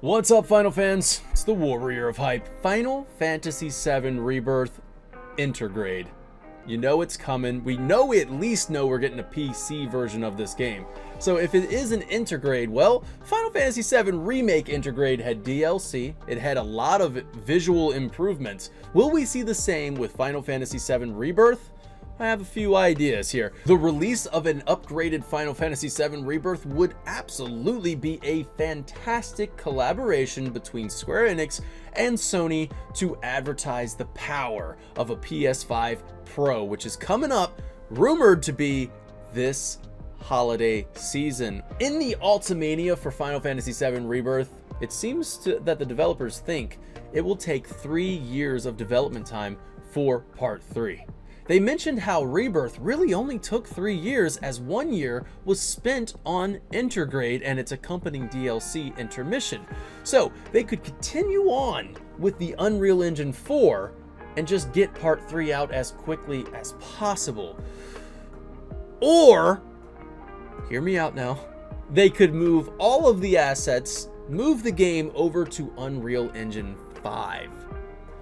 What's up, Final fans? It's the warrior of hype. Final Fantasy VII Rebirth Intergrade. You know it's coming. We at least know we're getting a PC version of this game. So if it is an Intergrade, well, Final Fantasy VII Remake Intergrade had DLC. It had a lot of visual improvements. Will we see the same with Final Fantasy VII Rebirth? I have a few ideas here. The release of an upgraded Final Fantasy VII Rebirth would absolutely be a fantastic collaboration between Square Enix and Sony to advertise the power of a PS5 Pro, which is coming up, rumored to be this holiday season. In the Ultimania for Final Fantasy VII Rebirth, it seems that the developers think it will take 3 years of development time for Part 3. They mentioned how Rebirth really only took 3 years, as 1 year was spent on Intergrade and its accompanying DLC Intermission. So they could continue on with the Unreal Engine 4 and just get Part 3 out as quickly as possible. Or, hear me out now, they could move all of the assets, move the game over to Unreal Engine 5.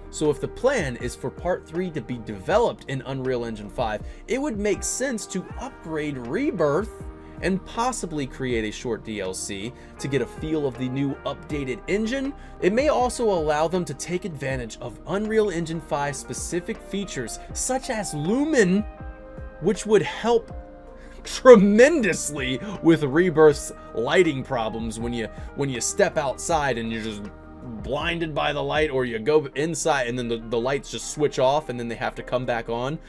So if the plan is for Part 3 to be developed in Unreal Engine 5, it would make sense to upgrade Rebirth and possibly create a short DLC to get a feel of the new updated engine. It may also allow them to take advantage of Unreal Engine 5 specific features such as Lumen, which would help tremendously with Rebirth's lighting problems when you step outside and you're just blinded by the light, or you go inside and then the lights just switch off and then they have to come back on.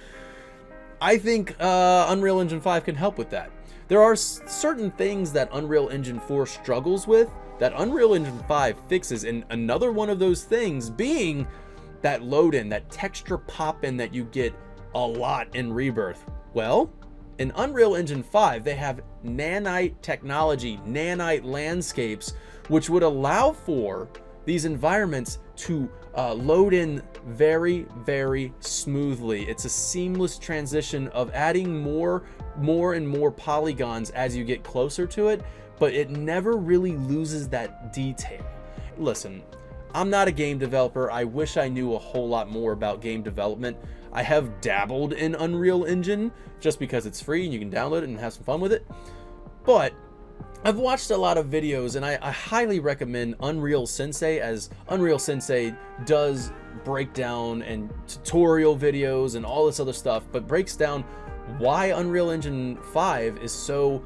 I think Unreal Engine 5 can help with that. There are certain things that Unreal Engine 4 struggles with that Unreal Engine 5 fixes, and another one of those things being that load in, that texture pop in that you get a lot in Rebirth. Well, in Unreal Engine 5 they have nanite technology, nanite landscapes, which would allow for these environments to load in very, very smoothly. It's a seamless transition of adding more and more polygons as you get closer to it, but it never really loses that detail. Listen, I'm not a game developer. I wish I knew a whole lot more about game development. I have dabbled in Unreal Engine just because it's free and you can download it and have some fun with it. But I've watched a lot of videos, and I highly recommend Unreal Sensei, as Unreal Sensei does breakdown and tutorial videos and all this other stuff, but breaks down why Unreal Engine 5 is so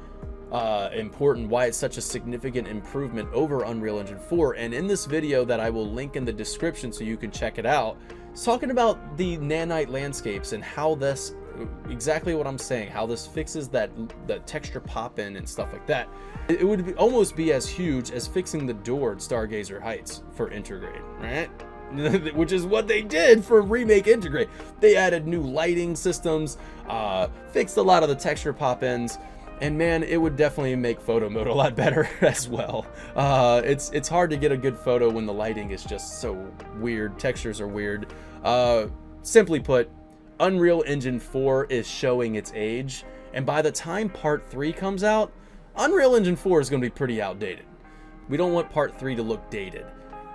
important, why it's such a significant improvement over Unreal Engine 4. And in this video that I will link in the description so you can check it out, it's talking about the nanite landscapes and how this, exactly what I'm saying, how this fixes that texture pop in and stuff like that. It would almost be as huge as fixing the door at Stargazer Heights for Intergrade, right? Which is what they did for Remake Intergrade. They added new lighting systems, fixed a lot of the texture pop ins, and man, it would definitely make photo mode a lot better as well. It's hard to get a good photo when the lighting is just so weird, textures are weird. Simply put, Unreal Engine 4 is showing its age, and by the time Part 3 comes out, Unreal Engine 4 is going to be pretty outdated. We don't want Part 3 to look dated.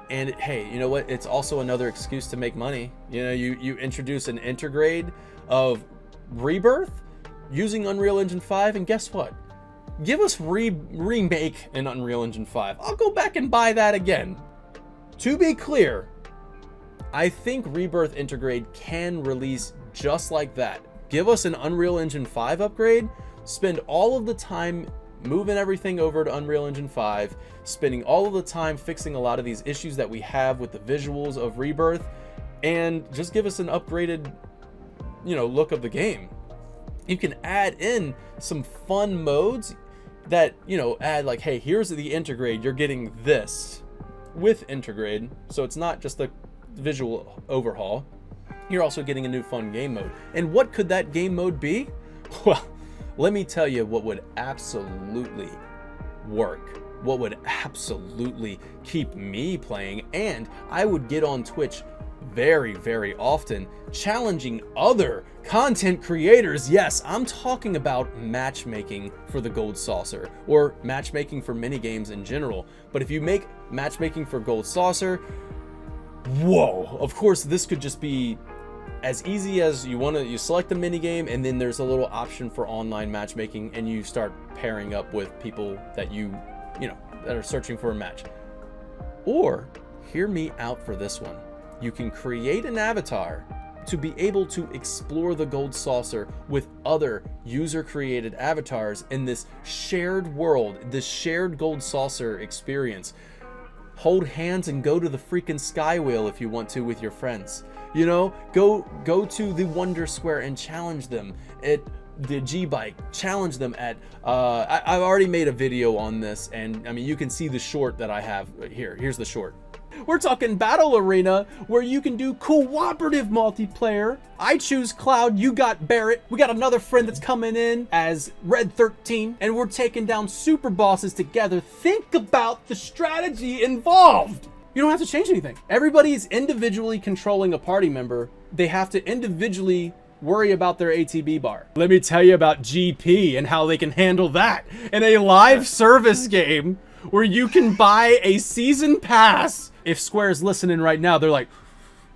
And hey, you know what? It's also another excuse to make money. You know, you introduce an Intergrade of Rebirth using Unreal Engine 5, and guess what? Give us remake in Unreal Engine 5. I'll go back and buy that again. To be clear, I think Rebirth Intergrade can release just like that. Give us an Unreal Engine 5 upgrade, spend all of the time moving everything over to Unreal Engine 5, spending all of the time fixing a lot of these issues that we have with the visuals of Rebirth, and just give us an upgraded, look of the game. You can add in some fun modes that, add like, hey, here's the Intergrade, you're getting this with Intergrade, so it's not just a visual overhaul. You're also getting a new fun game mode. And what could that game mode be? Well, let me tell you what would absolutely work, what would absolutely keep me playing, and I would get on Twitch very, very often, challenging other content creators. Yes, I'm talking about matchmaking for the Gold Saucer, or matchmaking for minigames in general. But if you make matchmaking for Gold Saucer, whoa, of course this could just be as easy as you select the minigame, and then there's a little option for online matchmaking, and you start pairing up with people that that are searching for a match. Or, hear me out for this one. You can create an avatar to be able to explore the Gold Saucer with other user-created avatars in this shared world, this shared Gold Saucer experience. Hold hands and go to the freaking Sky Wheel if you want to with your friends. You know, go to the Wonder Square and challenge them at the G-Bike. Challenge them at, I've already made a video on this, and I mean, you can see the short that I have here. Here's the short. We're talking Battle Arena, where you can do cooperative multiplayer. I choose Cloud, you got Barrett. We got another friend that's coming in as Red 13, and we're taking down super bosses together. Think about the strategy involved. You don't have to change anything. Everybody's individually controlling a party member. They have to individually worry about their ATB bar. Let me tell you about GP and how they can handle that in a live service game where you can buy a season pass. If Square's listening right now, they're like,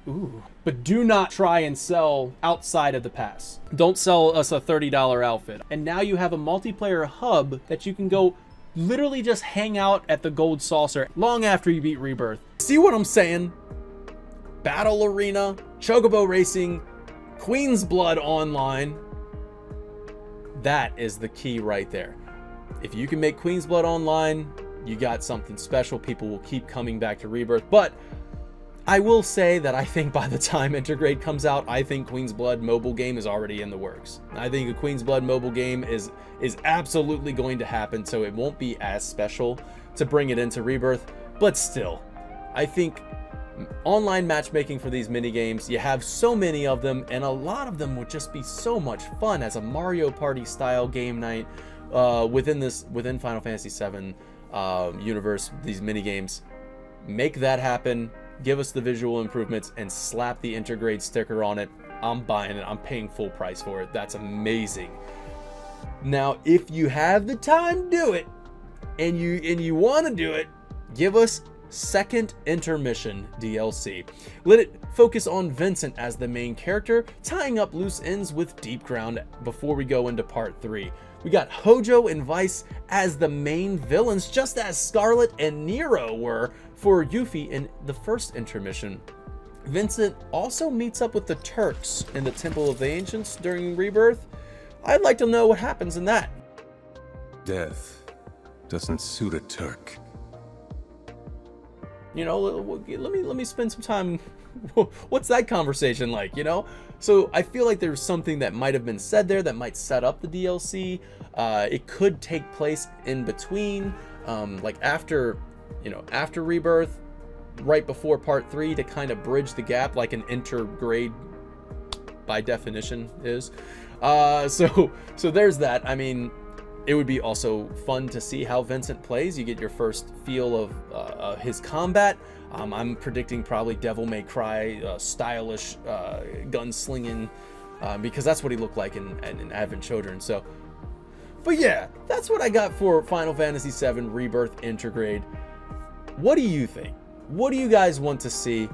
ooh. But do not try and sell outside of the pass. Don't sell us a $30 outfit. And now you have a multiplayer hub that you can go literally just hang out at the Gold Saucer long after you beat Rebirth. See what I'm saying? Battle Arena, Chocobo Racing, Queen's Blood Online. That is the key right there. If you can make Queen's Blood Online, you got something special. People will keep coming back to Rebirth. But I will say that I think by the time Intergrade comes out, I think Queen's Blood mobile game is already in the works. I think a Queen's Blood mobile game is absolutely going to happen, so it won't be as special to bring it into Rebirth. But still, I think online matchmaking for these mini games, you have so many of them, and a lot of them would just be so much fun as a Mario Party style game night within Final Fantasy VII universe. These mini games, make that happen. Give us the visual improvements and slap the Intergrade sticker on it. I'm buying it. I'm paying full price for it. That's amazing. Now, if you have the time to do it, and you want to do it, give us second Intermission DLC. Let it focus on Vincent as the main character, tying up loose ends with Deep Ground before we go into part 3. We got Hojo and Vice as the main villains, just as Scarlet and Nero were for Yuffie in the first Intermission. Vincent also meets up with the Turks in the Temple of the Ancients during Rebirth. I'd like to know what happens in that. Death doesn't suit a Turk. You know, let me spend some time. What's that conversation like, you know? So I feel like there's something that might have been said there that might set up the DLC. It could take place in between, like after Rebirth, right before part 3, to kind of bridge the gap, like an Intergrade by definition is. So there's that. I mean, it would be also fun to see how Vincent plays. You get your first feel of his combat. I'm predicting probably Devil May Cry, stylish gunslinging, because that's what he looked like in Advent Children. So, but yeah, that's what I got for Final Fantasy VII Rebirth Intergrade. What do you think? What do you guys want to see?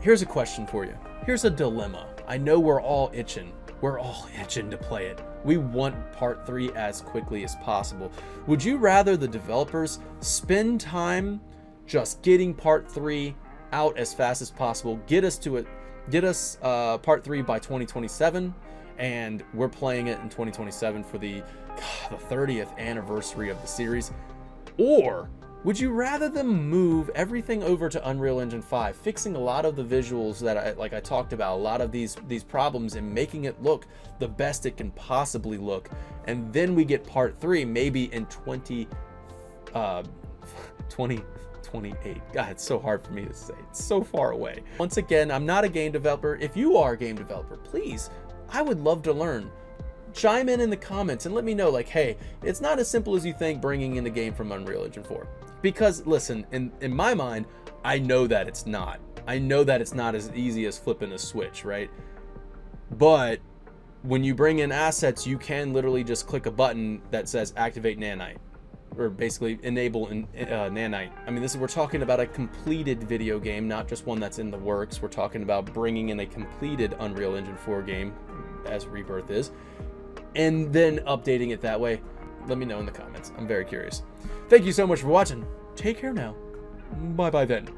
Here's a question for you. Here's a dilemma. I know we're all itching. We're all itching to play it. We want part 3 as quickly as possible. Would you rather the developers spend time just getting part 3 out as fast as possible, get us part 3 by 2027, and we're playing it in 2027 for the 30th anniversary of the series? Or would you rather them move everything over to Unreal Engine 5, fixing a lot of the visuals that I talked about, a lot of these problems, and making it look the best it can possibly look, and then we get part 3 maybe in 2028. God, it's so hard for me to say. It's so far away. Once again, I'm not a game developer. If you are a game developer, please, I would love to learn. Chime in the comments and let me know, like, hey, it's not as simple as you think bringing in the game from Unreal Engine 4. Because listen, in my mind, I know that it's not. I know that it's not as easy as flipping a switch, right? But when you bring in assets, you can literally just click a button that says activate nanite, or basically enable nanite. I mean, we're talking about a completed video game, not just one that's in the works. We're talking about bringing in a completed Unreal Engine 4 game, as Rebirth is, and then updating it that way. Let me know in the comments. I'm very curious. Thank you so much for watching. Take care now. Bye bye then.